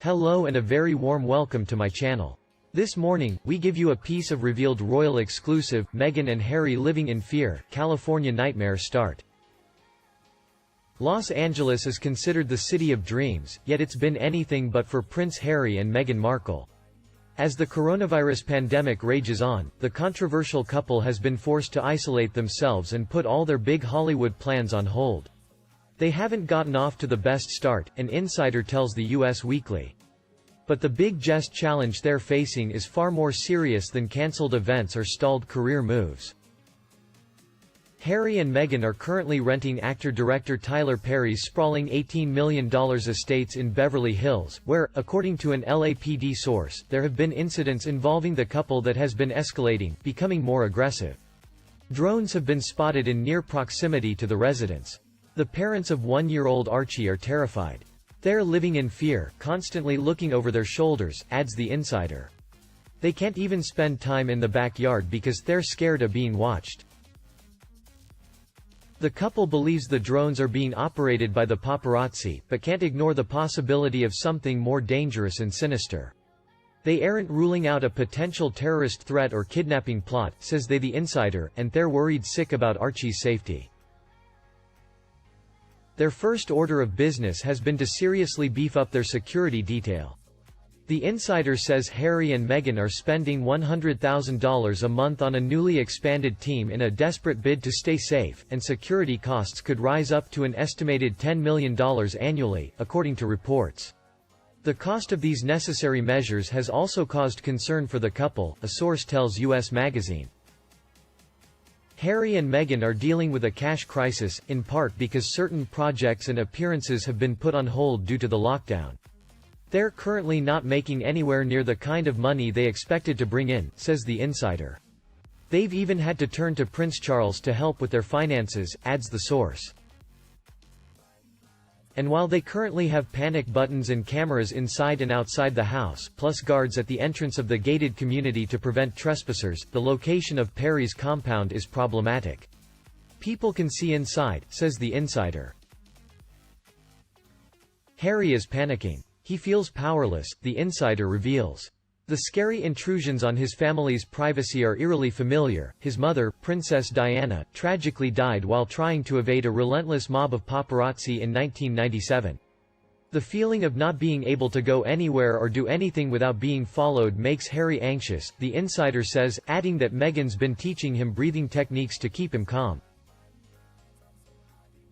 Hello and a very warm welcome to my channel. This morning, we give you a piece of revealed royal exclusive, Meghan and Harry living in fear, California nightmare start. Los Angeles is considered the city of dreams, yet it's been anything but for Prince Harry and Meghan Markle. As the coronavirus pandemic rages on, the controversial couple has been forced to isolate themselves and put all their big Hollywood plans on hold. They haven't gotten off to the best start, an insider tells the US Weekly. But the big jest challenge they're facing is far more serious than cancelled events or stalled career moves. Harry and Meghan are currently renting actor-director Tyler Perry's sprawling $18 million estates in Beverly Hills, where, according to an LAPD source, there have been incidents involving the couple that has been escalating, becoming more aggressive. Drones have been spotted in near proximity to the residence. The parents of one-year-old Archie are terrified. They're living in fear, constantly looking over their shoulders, adds the insider. They can't even spend time in the backyard because they're scared of being watched. The couple believes the drones are being operated by the paparazzi, but can't ignore the possibility of something more dangerous and sinister. They aren't ruling out a potential terrorist threat or kidnapping plot, says the insider, and they're worried sick about Archie's safety. Their first order of business has been to seriously beef up their security detail. The insider says Harry and Meghan are spending $100,000 a month on a newly expanded team in a desperate bid to stay safe, and security costs could rise up to an estimated $10 million annually, according to reports. The cost of these necessary measures has also caused concern for the couple, a source tells US Magazine. Harry and Meghan are dealing with a cash crisis, in part because certain projects and appearances have been put on hold due to the lockdown. They're currently not making anywhere near the kind of money they expected to bring in, says the insider. They've even had to turn to Prince Charles to help with their finances, adds the source. And while they currently have panic buttons and cameras inside and outside the house, plus guards at the entrance of the gated community to prevent trespassers, the location of Perry's compound is problematic. People can see inside, says the insider. Harry is panicking. He feels powerless, the insider reveals. The scary intrusions on his family's privacy are eerily familiar. His mother, Princess Diana, tragically died while trying to evade a relentless mob of paparazzi in 1997. The feeling of not being able to go anywhere or do anything without being followed makes Harry anxious, the insider says, adding that Meghan's been teaching him breathing techniques to keep him calm.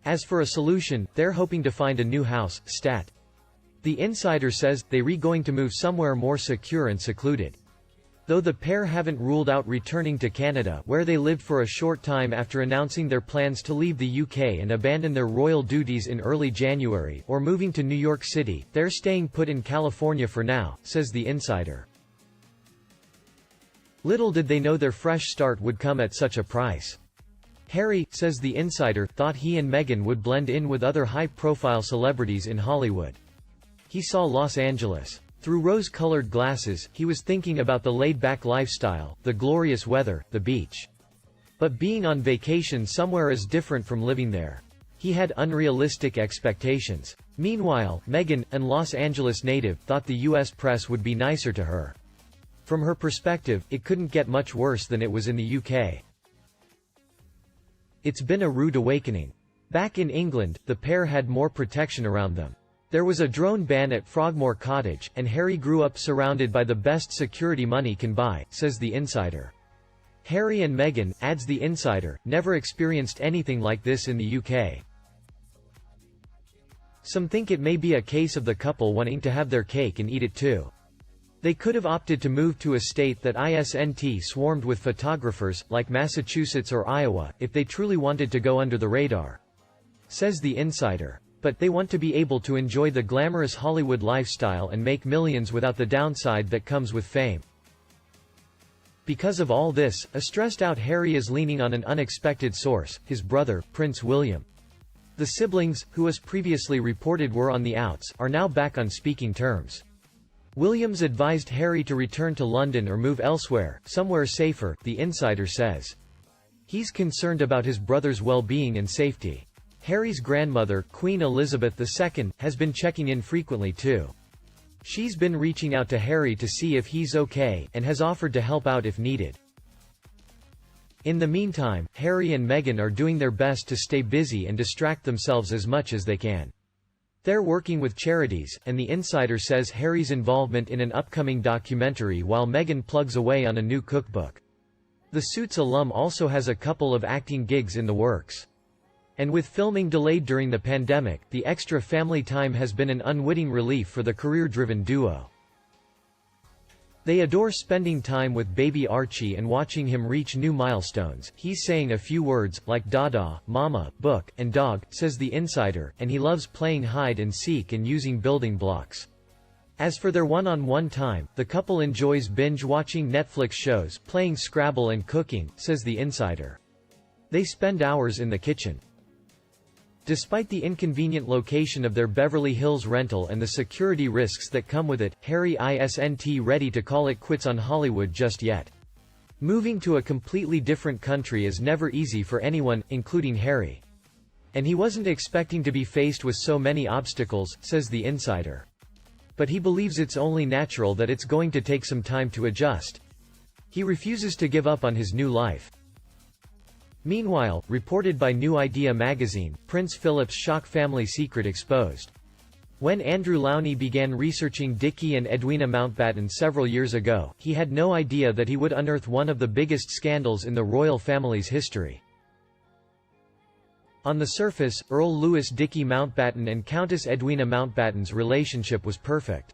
As for a solution, they're hoping to find a new house, stat. The insider says, they're going to move somewhere more secure and secluded. Though the pair haven't ruled out returning to Canada, where they lived for a short time after announcing their plans to leave the UK and abandon their royal duties in early January, or moving to New York City, they're staying put in California for now, says the insider. Little did they know their fresh start would come at such a price. Harry, says the insider, thought he and Meghan would blend in with other high-profile celebrities in Hollywood. He saw Los Angeles through rose-colored glasses. He was thinking about the laid-back lifestyle, the glorious weather, the beach. But being on vacation somewhere is different from living there. He had unrealistic expectations. Meanwhile, Meghan, an Los Angeles native, thought the US press would be nicer to her. From her perspective, it couldn't get much worse than it was in the UK. It's been a rude awakening. Back in England, the pair had more protection around them. There was a drone ban at Frogmore Cottage, and Harry grew up surrounded by the best security money can buy, says the insider. Harry and Meghan, adds the insider, never experienced anything like this in the UK. Some think it may be a case of the couple wanting to have their cake and eat it too. They could have opted to move to a state that isn't swarmed with photographers, like Massachusetts or Iowa, if they truly wanted to go under the radar. Says the insider. But they want to be able to enjoy the glamorous Hollywood lifestyle and make millions without the downside that comes with fame. Because of all this, a stressed-out Harry is leaning on an unexpected source, his brother, Prince William. The siblings, who as previously reported were on the outs, are now back on speaking terms. Williams advised Harry to return to London or move elsewhere, somewhere safer, the insider says. He's concerned about his brother's well-being and safety. Harry's grandmother, Queen Elizabeth II, has been checking in frequently too. She's been reaching out to Harry to see if he's okay, and has offered to help out if needed. In the meantime, Harry and Meghan are doing their best to stay busy and distract themselves as much as they can. They're working with charities, and the insider says Harry's involvement in an upcoming documentary while Meghan plugs away on a new cookbook. The Suits alum also has a couple of acting gigs in the works. And with filming delayed during the pandemic, the extra family time has been an unwitting relief for the career-driven duo. They adore spending time with baby Archie and watching him reach new milestones. He's saying a few words, like Dada, Mama, Book, and Dog, says the insider, and he loves playing hide and seek and using building blocks. As for their one-on-one time, the couple enjoys binge-watching Netflix shows, playing Scrabble and cooking, says the insider. They spend hours in the kitchen. Despite the inconvenient location of their Beverly Hills rental and the security risks that come with it, Harry isn't ready to call it quits on Hollywood just yet. Moving to a completely different country is never easy for anyone, including Harry. And he wasn't expecting to be faced with so many obstacles, says the insider. But he believes it's only natural that it's going to take some time to adjust. He refuses to give up on his new life. Meanwhile, reported by New Idea magazine, Prince Philip's shock family secret exposed. When Andrew Lowney began researching Dickie and Edwina Mountbatten several years ago, he had no idea that he would unearth one of the biggest scandals in the royal family's history. On the surface, Earl Louis Dickie Mountbatten and Countess Edwina Mountbatten's relationship was perfect.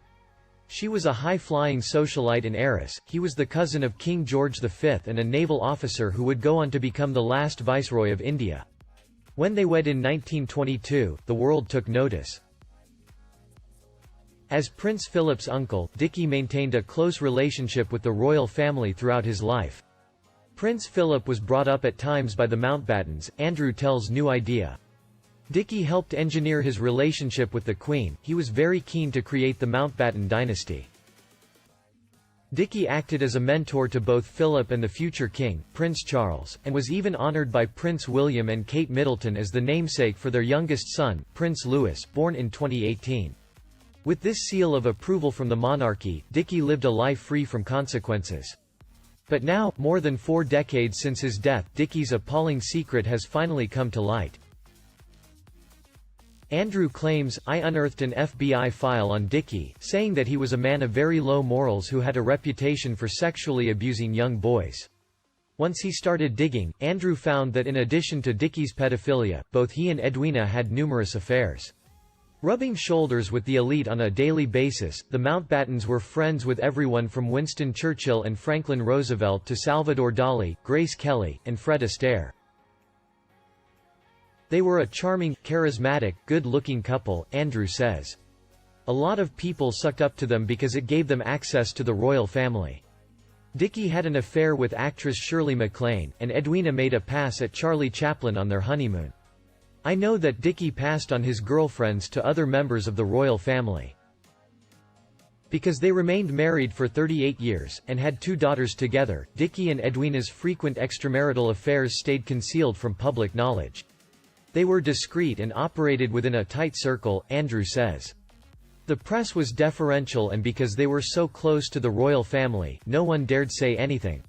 She was a high-flying socialite and heiress, he was the cousin of King George V and a naval officer who would go on to become the last Viceroy of India. When they wed in 1922, the world took notice. As Prince Philip's uncle, Dickie maintained a close relationship with the royal family throughout his life. Prince Philip was brought up at times by the Mountbattens, Andrew tells New Idea. Dickie helped engineer his relationship with the Queen. He was very keen to create the Mountbatten dynasty. Dickie acted as a mentor to both Philip and the future king, Prince Charles, and was even honored by Prince William and Kate Middleton as the namesake for their youngest son, Prince Louis, born in 2018. With this seal of approval from the monarchy, Dickie lived a life free from consequences. But now, more than 4 decades since his death, Dickie's appalling secret has finally come to light. Andrew claims, "I unearthed an FBI file on Dickie, saying that he was a man of very low morals who had a reputation for sexually abusing young boys." Once he started digging, Andrew found that in addition to Dickie's pedophilia, both he and Edwina had numerous affairs. Rubbing shoulders with the elite on a daily basis, the Mountbattens were friends with everyone from Winston Churchill and Franklin Roosevelt to Salvador Dali, Grace Kelly, and Fred Astaire. They were a charming, charismatic, good-looking couple, Andrew says. A lot of people sucked up to them because it gave them access to the royal family. Dickie had an affair with actress Shirley MacLaine, and Edwina made a pass at Charlie Chaplin on their honeymoon. I know that Dickie passed on his girlfriends to other members of the royal family. Because they remained married for 38 years, and had 2 daughters together, Dickie and Edwina's frequent extramarital affairs stayed concealed from public knowledge. They were discreet and operated within a tight circle, Andrew says. The press was deferential, and because they were so close to the royal family, no one dared say anything.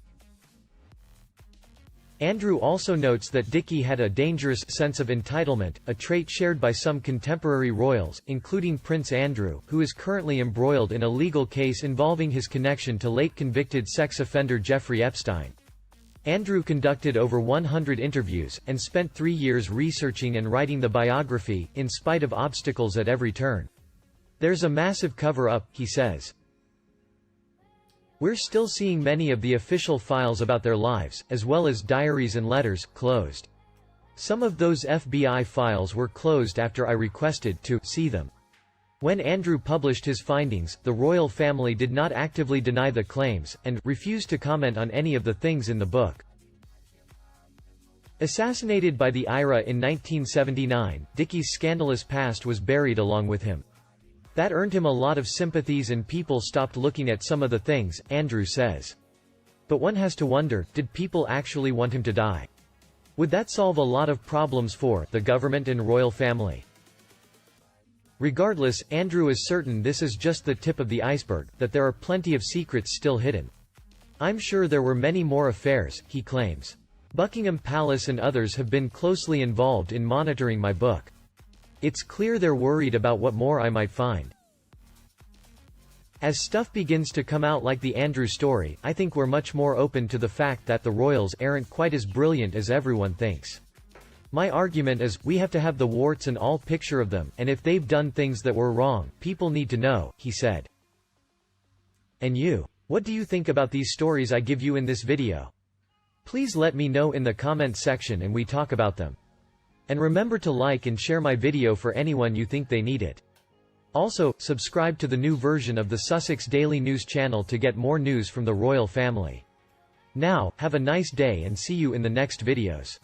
Andrew also notes that Dickie had a dangerous sense of entitlement, a trait shared by some contemporary royals, including Prince Andrew, who is currently embroiled in a legal case involving his connection to late convicted sex offender Jeffrey Epstein. Andrew conducted over 100 interviews, and spent 3 years researching and writing the biography, in spite of obstacles at every turn. There's a massive cover-up, he says. We're still seeing many of the official files about their lives, as well as diaries and letters, closed. Some of those FBI files were closed after I requested to see them. When Andrew published his findings, the royal family did not actively deny the claims, and refused to comment on any of the things in the book. Assassinated by the IRA in 1979, Dickie's scandalous past was buried along with him. That earned him a lot of sympathies, and people stopped looking at some of the things, Andrew says. But one has to wonder, did people actually want him to die? Would that solve a lot of problems for the government and royal family? Regardless, Andrew is certain this is just the tip of the iceberg, that there are plenty of secrets still hidden. "I'm sure there were many more affairs," he claims. "Buckingham Palace and others have been closely involved in monitoring my book. It's clear they're worried about what more I might find. As stuff begins to come out like the Andrew story, I think we're much more open to the fact that the royals aren't quite as brilliant as everyone thinks. My argument is, we have to have the warts and all picture of them, and if they've done things that were wrong, people need to know," he said. And you? What do you think about these stories I give you in this video? Please let me know in the comment section and we talk about them. And remember to like and share my video for anyone you think they need it. Also, subscribe to the new version of the Sussex Daily News channel to get more news from the royal family. Now, have a nice day and see you in the next videos.